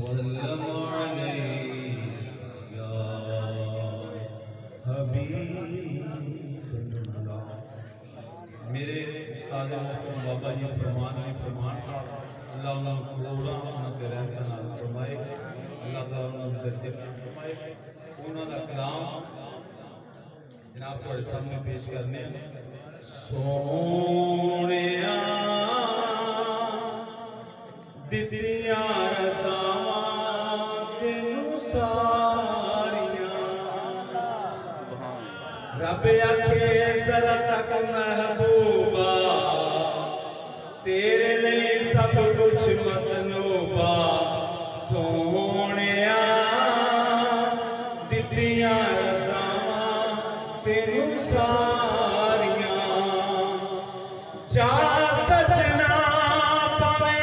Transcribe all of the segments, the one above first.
वसल्लम अलैका या हबीबल्लाह। मेरे उस्ताद मोहतरम बाबा जी फरमान ने फरमान साहब अल्लाह उन्हें करोड़ा उन्होंने रहमत नाल फरमाए, अल्लाह ताला उन्हें दर्जे फरमाए। उन्होंने कलाम जनाब तुम्हारे सामने पेश करने। सोनिया दितियां रज़ावां तेनू सारियां, रब आखे जरा तक महबूबा तेरे लिए सब कुछ मतलूबा। सोनिया दितियां रज़ावां तेनू सारियां, जा सजना पावे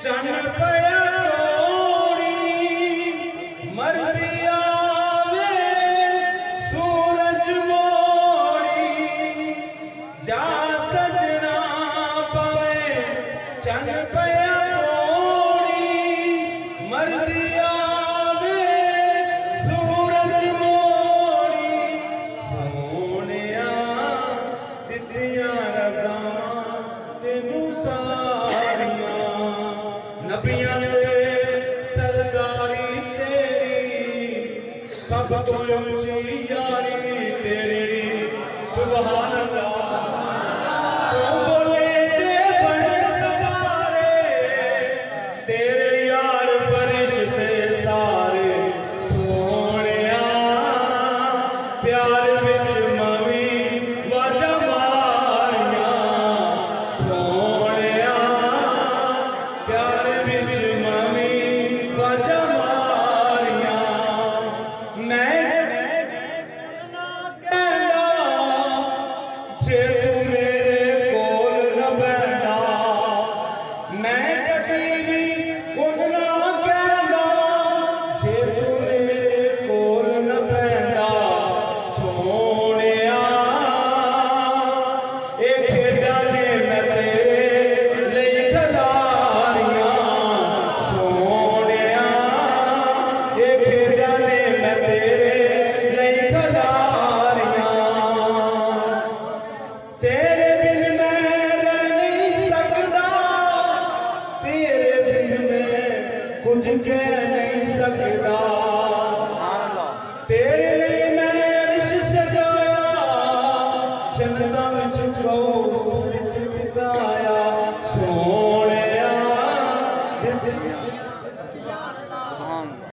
चन पया तोड़ी, मर्जी आवे सूरज मोड़ी। जा सजना पावे चन पया तोड़ी, मर्जी आवे सूरज मोड़ी। सोनिया दितियां रज़ावां तेनू सारियां, नबियां दे सरदारी तेरी, सब तो ऊंची यारी तेरी। सुभान अल्लाह तू बोले ते बड़े सवारे, तेरे यार फरिश्ते सारे। सोनिया प्यार विच मवी वाजा मारियां, सोनिया प्यार विच मवी वाजा मारियां। मैं ना कहंदा जे तू मेरे कोल न बैठा, मैं कदी भी खुद ना कहंदा जे तू मेरे कोल न बैठा। सोनिया ए खेडां ने मैं तेरे लिए खिलारियां। सोनिया ए खेडां ने मैं तेरे लिए खिलारियां। तेरे बिन मैं रह नहीं सकदा, तेरे बिन मैं कुछ कह नहीं सकदा। तेरे लिए मैं अर्श सजाया, जन्नतां विच गौस विच बिताया। सोनिया